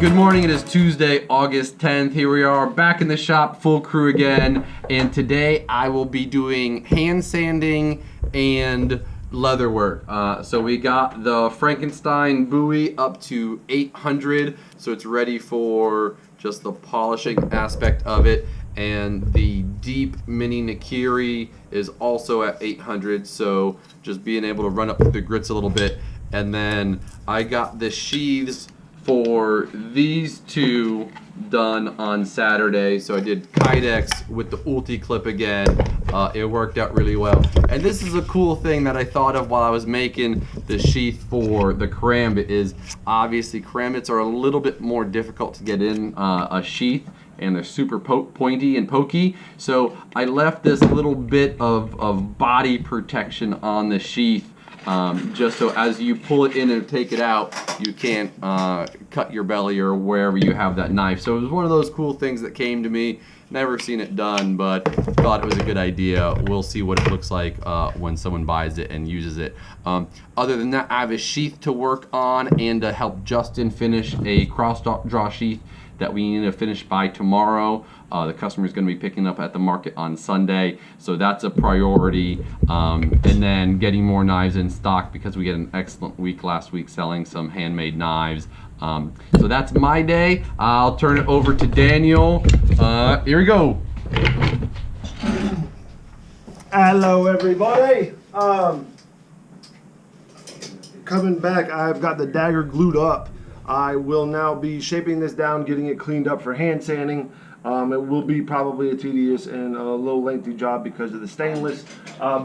Good morning, it is Tuesday, August 10th. Here we are back in the shop, full crew again. And today I will be doing hand sanding and leather work. So we got the Frankenstein buoy up to 800, so it's ready for just the polishing aspect of it. And the deep mini Nakiri is also at 800, so just being able to run up through the grits a little bit. And then I got the sheaths for these two done on Saturday. So I did Kydex with the Ulti clip again. It worked out really well. And this is a cool thing that I thought of while I was making the sheath for the karambit is obviously karambits are a little bit more difficult to get in a sheath, and they're super pointy and pokey. So I left this little bit of body protection on the sheath, just so as you pull it in and take it out, you can't cut your belly or wherever you have that knife. So it was one of those cool things that came to me. Never seen it done, but thought it was a good idea. We'll see what it looks like when someone buys it and uses it. Other than that, I have a sheath to work on and to help Justin finish a cross draw sheath that we need to finish by tomorrow. The customer is going to be picking up at the market on Sunday, so that's a priority. And then getting more knives in stock because we had an excellent week last week selling some handmade knives. So that's my day. I'll turn it over to Daniel. Here we go. Hello everybody. Coming back, I've got the dagger glued up. I will now be shaping this down, getting it cleaned up for hand sanding. It will be probably a tedious and a little lengthy job because of the stainless.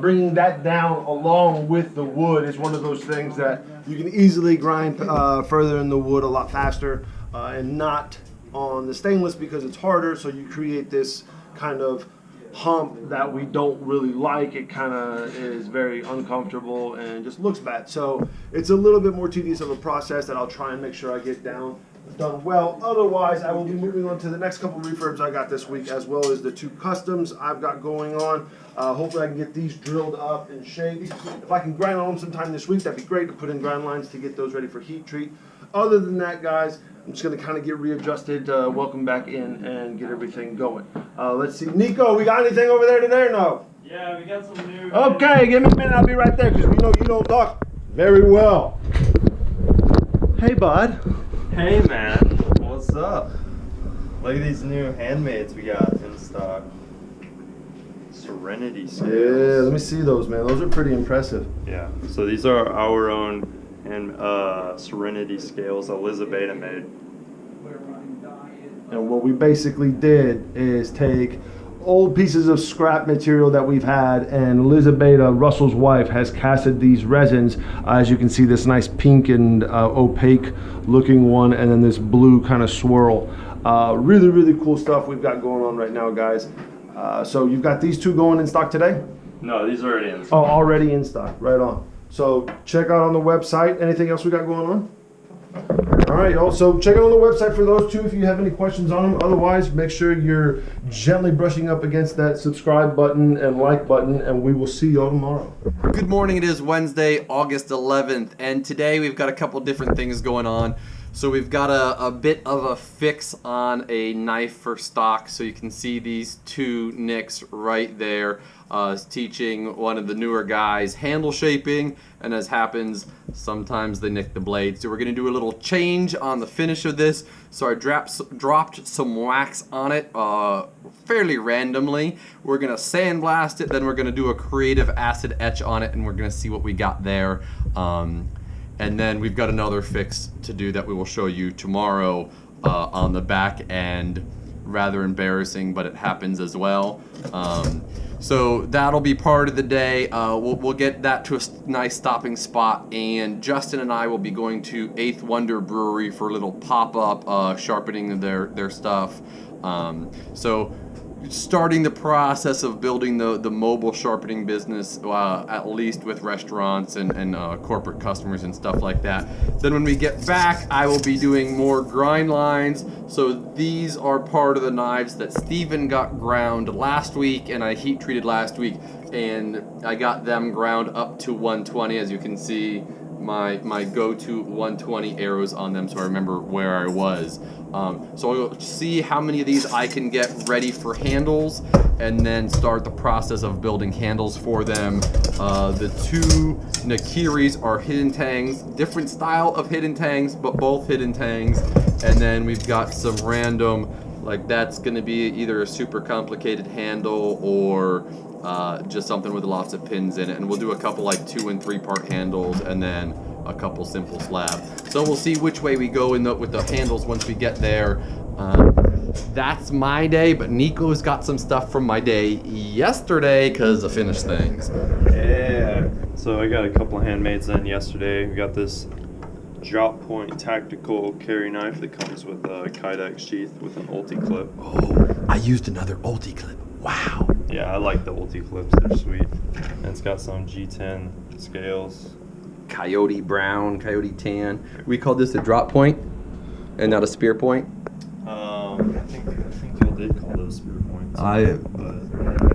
Bringing that down along with the wood is one of those things that you can easily grind further in the wood a lot faster and not on the stainless because it's harder, so you create this kind of hump that we don't really like. It kind of is very uncomfortable and just looks bad. So it's a little bit more tedious of a process that I'll try and make sure I get done well. Otherwise, I will be moving on to the next couple refurbs I got this week, as well as the two customs I've got going on. Hopefully I can get these drilled up and shaped. If I can grind on them sometime this week, that'd be great to put in grind lines to get those ready for heat treat. Other than that, guys, I'm just going to kind of get readjusted, welcome back in, and get everything going. Let's see. Nico, we got anything over there today or no? Yeah, we got some new... Okay, give me a minute. I'll be right there because we know you don't talk very well. Hey, bud. Hey, man. What's up? Look at these new handmaids we got in stock. Serenity scales. Yeah, let me see those, man. Those are pretty impressive. Yeah, so these are our own and Serenity scales Elizabeth made. And what we basically did is take old pieces of scrap material that we've had, and Elizabeth, Russell's wife, has casted these resins. As you can see, this nice pink and opaque looking one, and then this blue kind of swirl. Really, really cool stuff we've got going on right now, guys. So you've got these two going in stock today? No, these are already in stock. Oh, already in stock, right on. So check out on the website. Anything else we got going on? All right, y'all. So check out on the website for those two if you have any questions on them. Otherwise, make sure you're gently brushing up against that subscribe button and like button, and we will see y'all tomorrow. Good morning, it is Wednesday, August 11th, and today we've got a couple different things going on. So we've got a bit of a fix on a knife for stock. So you can see these two nicks right there. Teaching one of the newer guys handle shaping, and as happens, sometimes they nick the blade. So we're going to do a little change on the finish of this. So I dropped some wax on it fairly randomly. We're going to sandblast it, then we're going to do a creative acid etch on it, and we're going to see what we got there. And then we've got another fix to do that we will show you tomorrow on the back end. Rather embarrassing, but it happens as well. So that'll be part of the day. We'll get that to a nice stopping spot, and Justin and I will be going to 8th Wonder Brewery for a little pop-up sharpening their stuff. So starting the process of building the mobile sharpening business, at least with restaurants and corporate customers and stuff like that. Then when we get back, I will be doing more grind lines. So these are part of the knives that Steven got ground last week and I heat treated last week, and I got them ground up to 120, as you can see. my go-to 120 arrows on them, so I remember where I was. So I'll see how many of these I can get ready for handles, and then start the process of building handles for them. The two Nakiris are hidden tangs, different style of hidden tangs, but both hidden tangs. And then we've got some random, like that's gonna be either a super complicated handle or just something with lots of pins in it. And we'll do a couple like 2 and 3 part handles, and then a couple simple slabs. So we'll see which way we go with the handles once we get there. That's my day, but Nico's got some stuff from my day yesterday because of finished things. Yeah. So I got a couple of handmades in yesterday. We got this drop point tactical carry knife that comes with a Kydex sheath with an ulti clip. Oh, I used another ulti clip. Wow. Yeah, I like the ulti clips. They're sweet. And it's got some G10 scales. Coyote brown, coyote tan. We call this a drop point and not a spear point. I think y'all did call those spear points.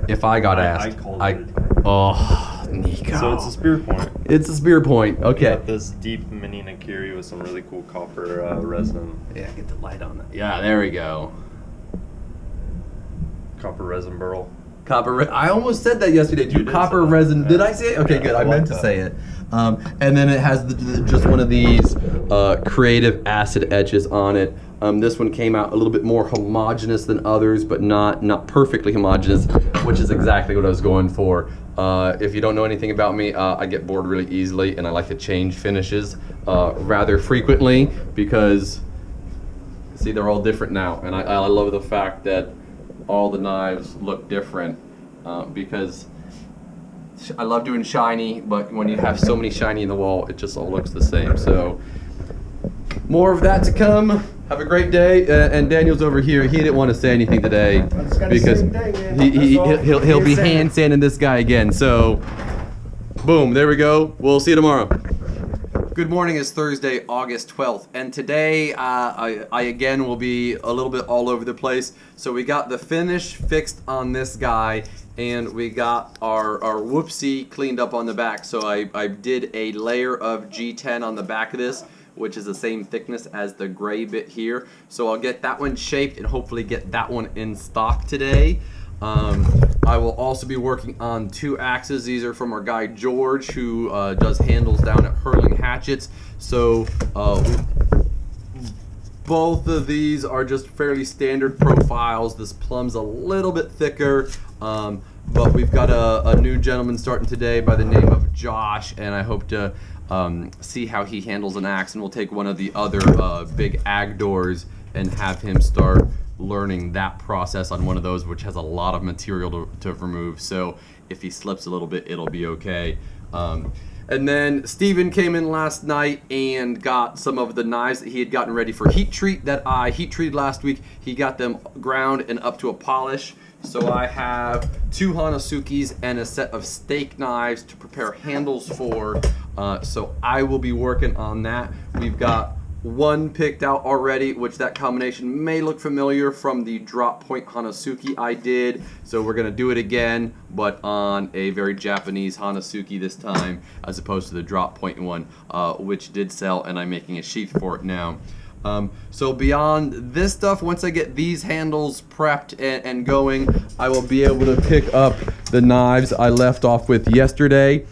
If I got asked, I called it. Oh, Nico. So it's a spear point. It's a spear point. Okay. Got this deep mini Nakiri with some really cool copper resin. Yeah, get the light on that. Yeah, there we go. Copper resin burl. I almost said that yesterday, dude. did Copper say that. resin. Yeah. Did I say it? Okay, Yeah, good. I I meant like to that. say it. And then it has just one of these creative acid etches on it. This one came out a little bit more homogeneous than others, but not perfectly homogeneous, which is exactly what I was going for. If you don't know anything about me, I get bored really easily, and I like to change finishes rather frequently because, see, they're all different now, and I love the fact that all the knives look different because I love doing shiny, but when you have so many shiny in the wall, it just all looks the same. So more of that to come. Have a great day. And Daniel's over here. He didn't want to say anything today because he'll be hand sanding this guy again. So boom, there we go. We'll see you tomorrow. Good morning. It's Thursday, August 12th, and today I again will be a little bit all over the place. So we got the finish fixed on this guy, and we got our whoopsie cleaned up on the back. So I did a layer of G10 on the back of this, which is the same thickness as the gray bit here. So I'll get that one shaped and hopefully get that one in stock today. I will also be working on 2 axes. These are from our guy George, who does handles down at Hurling Hatchets. So both of these are just fairly standard profiles. This plum's a little bit thicker, but we've got a new gentleman starting today by the name of Josh, and I hope to see how he handles an axe, and we'll take one of the other big ag doors and have him start learning that process on one of those, which has a lot of material to remove. So if he slips a little bit, it'll be okay. And then Steven came in last night and got some of the knives that he had gotten ready for heat treat that I heat treated last week. He got them ground and up to a polish. So I have 2 Honesukis and a set of steak knives to prepare handles for. So I will be working on that. We've got 1 picked out already, which that combination may look familiar from the drop point Honesuki I did. So we're gonna do it again, but on a very Japanese Honesuki this time, as opposed to the drop point one, which did sell, and I'm making a sheath for it now. So beyond this stuff, once I get these handles prepped and going, I will be able to pick up the knives I left off with yesterday.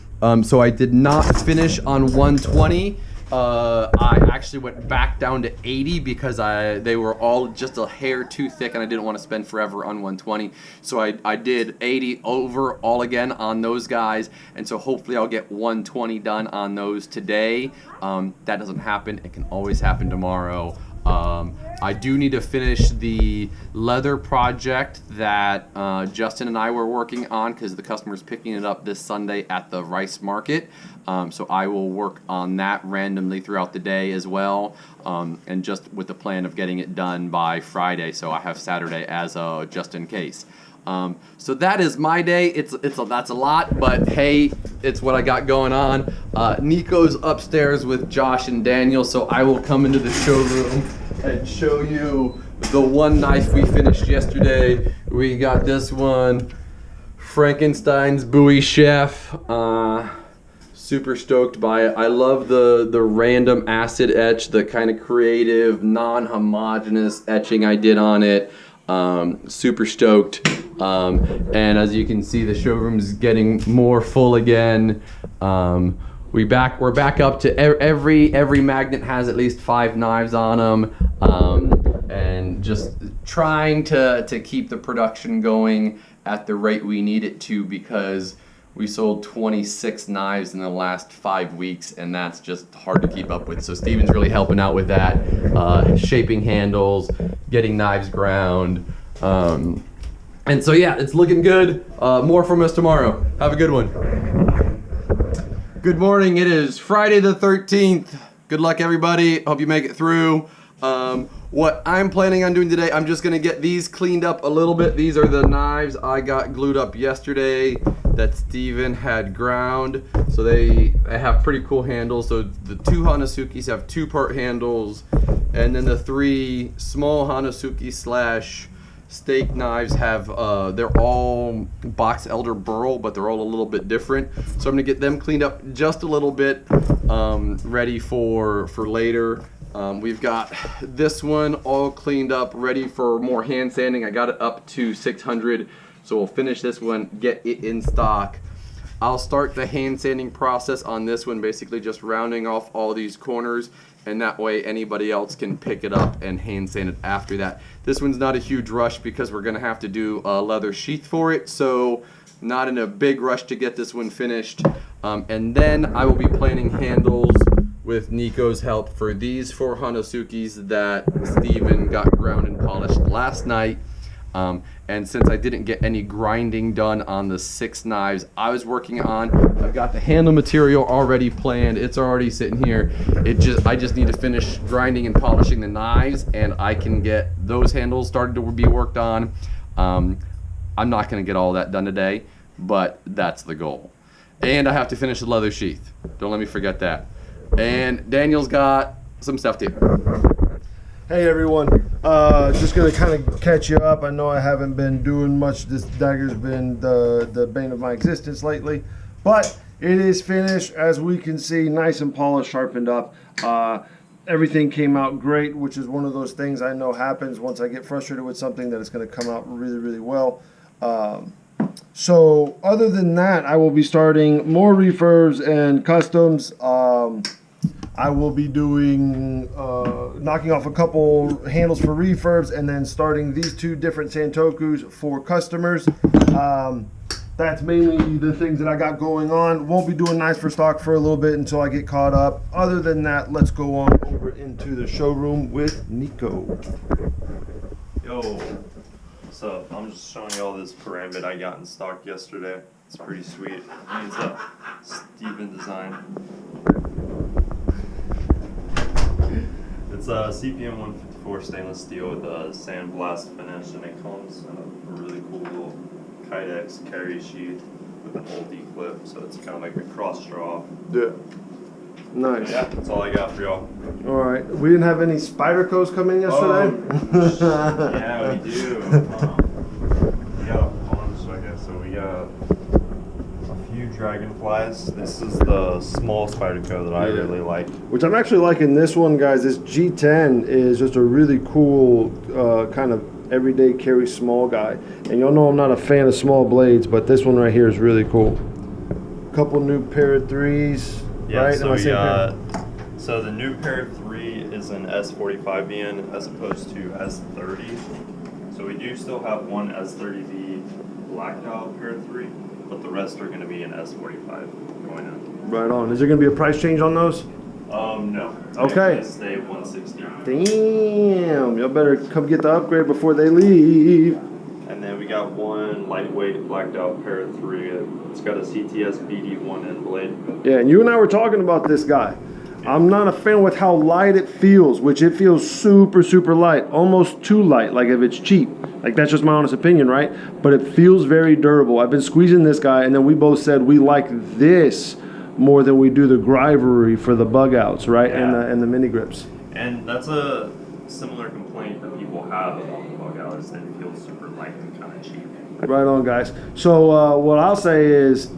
So I did not finish on 120. I actually went back down to 80 because they were all just a hair too thick, and I didn't want to spend forever on 120. So I did 80 over all again on those guys, and so hopefully I'll get 120 done on those today. That doesn't happen. It can always happen tomorrow. I do need to finish the leather project that Justin and I were working on because the customer's picking it up this Sunday at the Rice Market. So I will work on that randomly throughout the day as well, and just with the plan of getting it done by Friday, so I have Saturday as just in case. So that is my day. That's a lot, but hey, it's what I got going on. Nico's upstairs with Josh and Daniel, so I will come into the showroom and show you the one knife we finished yesterday. We got this one, Frankenstein's Bowie Chef. Super stoked by it. I love the random acid etch, the kind of creative, non-homogeneous etching I did on it. Super stoked. And as you can see, the showroom's getting more full again. We're back up to every magnet has at least 5 knives on them, and just trying to keep the production going at the rate we need it to, because we sold 26 knives in the last 5 weeks, and that's just hard to keep up with. So Steven's really helping out with that, shaping handles, getting knives ground. And so yeah, it's looking good. More from us tomorrow. Have a good one. Good morning. It is Friday the 13th. Good luck, everybody. Hope you make it through. What I'm planning on doing today, I'm just gonna get these cleaned up a little bit. These are the knives I got glued up yesterday that Steven had ground. So they have pretty cool handles. So the 2 Honesukis have 2-part handles, and then the 3 small Honesuki / steak knives have, they're all box elder burl, but they're all a little bit different. So I'm gonna get them cleaned up just a little bit, ready for later. We've got this one all cleaned up, ready for more hand sanding. I got it up to 600, so we'll finish this one, get it in stock. I'll start the hand sanding process on this one, basically just rounding off all these corners, and that way anybody else can pick it up and hand sand it after that. This one's not a huge rush because we're gonna have to do a leather sheath for it, so not in a big rush to get this one finished. And then I will be planning handles with Nico's help for these 4 Honesukis that Steven got ground and polished last night. And since I didn't get any grinding done on the 6 knives I was working on, I've got the handle material already planned. It's already sitting here. I just need to finish grinding and polishing the knives, and I can get those handles started to be worked on. I'm not gonna get all that done today, but that's the goal. And I have to finish the leather sheath. Don't let me forget that. And Daniel's got some stuff too. Hey everyone, just gonna kind of catch you up. I know I haven't been doing much. This dagger's been the bane of my existence lately, but it is finished, as we can see, nice and polished, sharpened up. Everything came out great, which is one of those things I know happens once I get frustrated with something, that it's gonna come out really, really well. So other than that, I will be starting more refurbs and customs. I will be doing, knocking off a couple handles for refurbs, and then starting these 2 different Santokus for customers. That's mainly the things that I got going on. Won't be doing knives for stock for a little bit until I get caught up. Other than that, let's go on over into the showroom with Nico. Yo, what's up? I'm just showing you all this pyramid I got in stock yesterday. It's pretty sweet. It's a Steven design. It's a CPM 154 stainless steel with a sandblast finish, and it comes in a really cool little Kydex carry sheath with an old D-clip, so it's kind of like a cross straw. Yeah. Nice. Yeah, that's all I got for y'all. All right. We didn't have any Spydercos come in yesterday? Yeah, we do. We got a bunch, I guess. So we got a few dragonflies. This is the small Spyderco that I really like. Which I'm actually liking this one, guys. This G10 is just a really cool kind of everyday carry small guy. And y'all know I'm not a fan of small blades, but this one right here is really cool. Couple new pair of 3s. Yeah, right? so the new pair of 3 is an S45VN as opposed to S30. So we do still have one S30V blacked out pair of 3, but the rest are going to be an S45 going in. Right on. Is there going to be a price change on those? No. Okay. Stay 160. Damn. Y'all better come get the upgrade before they leave. And then we got one lightweight blacked out pair of 3. It's got a CTS BD1 end blade. Yeah, and you and I were talking about this guy. I'm not a fan with how light it feels, which it feels super, super light, almost too light, like if it's cheap. Like, that's just my honest opinion, right? But it feels very durable. I've been squeezing this guy, and then we both said we like this more than we do the Grivery for the bug outs, right? Yeah. And the mini grips. And that's a similar complaint that people have about the bug out, is that it feels super light and kind of cheap. Right on, guys. So what I'll say is,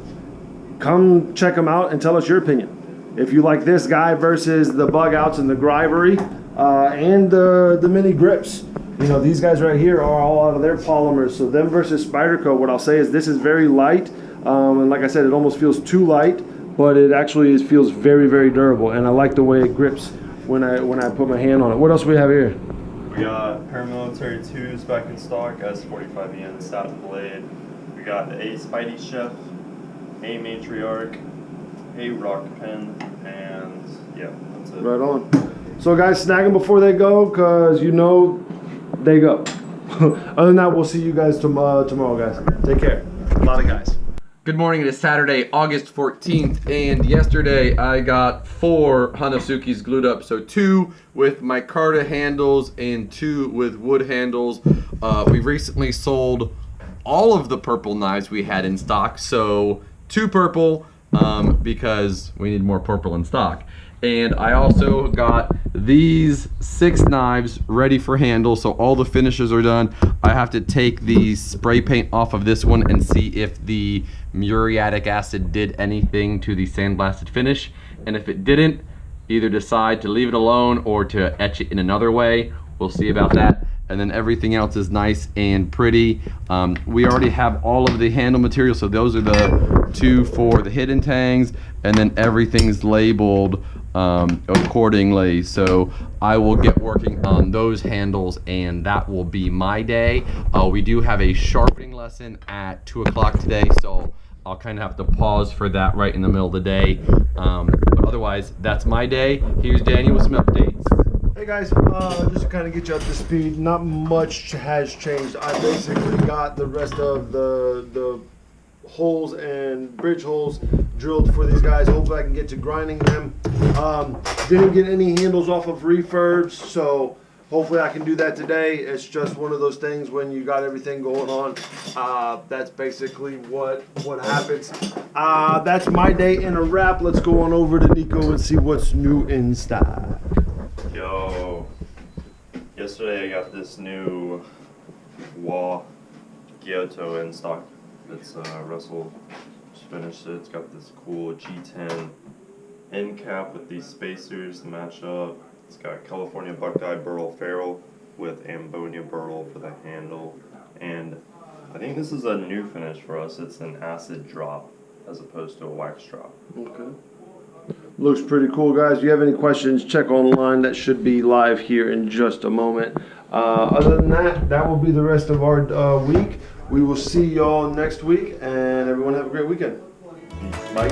come check them out and tell us your opinion. If you like this guy versus the bug outs and the Grivery and the mini grips. You know, these guys right here are all out of their polymers. So them versus Spyderco, what I'll say is this is very light. And like I said, it almost feels too light, but it actually feels very, very durable. And I like the way it grips when I put my hand on it. What else we have here? We got paramilitary 2s back in stock, S45EN satin blade. We got a Spidey Chef, a Matriarch, a Rock Pen, and yeah, that's it. Right on. So guys, snag them before they go, because you know they go. Other than that, we'll see you guys tomorrow, guys. Take care. A lot of guys. Good morning, it is Saturday, August 14th, and yesterday I got 4 Honesukis glued up. So 2 with micarta handles and 2 with wood handles. We recently sold all of the purple knives we had in stock, so 2 purple because we need more purple in stock. And I also got these 6 knives ready for handle, so all the finishes are done. I have to take the spray paint off of this one and see if the muriatic acid did anything to the sandblasted finish. And if it didn't, either decide to leave it alone or to etch it in another way. We'll see about that. And then everything else is nice and pretty. We already have all of the handle material, so those are the 2 for the hidden tangs, and then everything's labeled accordingly. So I will get working on those handles, and that will be my day. We do have a sharpening lesson at 2 o'clock today, so I'll kind of have to pause for that right in the middle of the day. But otherwise, that's my day. Here's Daniel with some updates. Hey guys, just to kind of get you up to speed, not much has changed. I basically got the rest of the holes and bridge holes drilled for these guys. Hopefully I can get to grinding them. Didn't get any handles off of refurbs, so hopefully I can do that today. It's just one of those things when you got everything going on. That's basically what happens. That's my day in a wrap. Let's go on over to Nico and see what's new in stock. Yo, yesterday I got this new wall Kyoto in stock. It's Russell just finished it. It's got this cool G10 end cap with these spacers to match up. It's got California Buckeye burl ferrule with ammonia burl for the handle, and I think this is a new finish for us. It's an acid drop as opposed to a wax drop. Okay. Looks pretty cool, guys. If you have any questions, check online. That should be live here in just a moment. Other than that, that will be the rest of our week. We will see y'all next week, and everyone have a great weekend. Bye.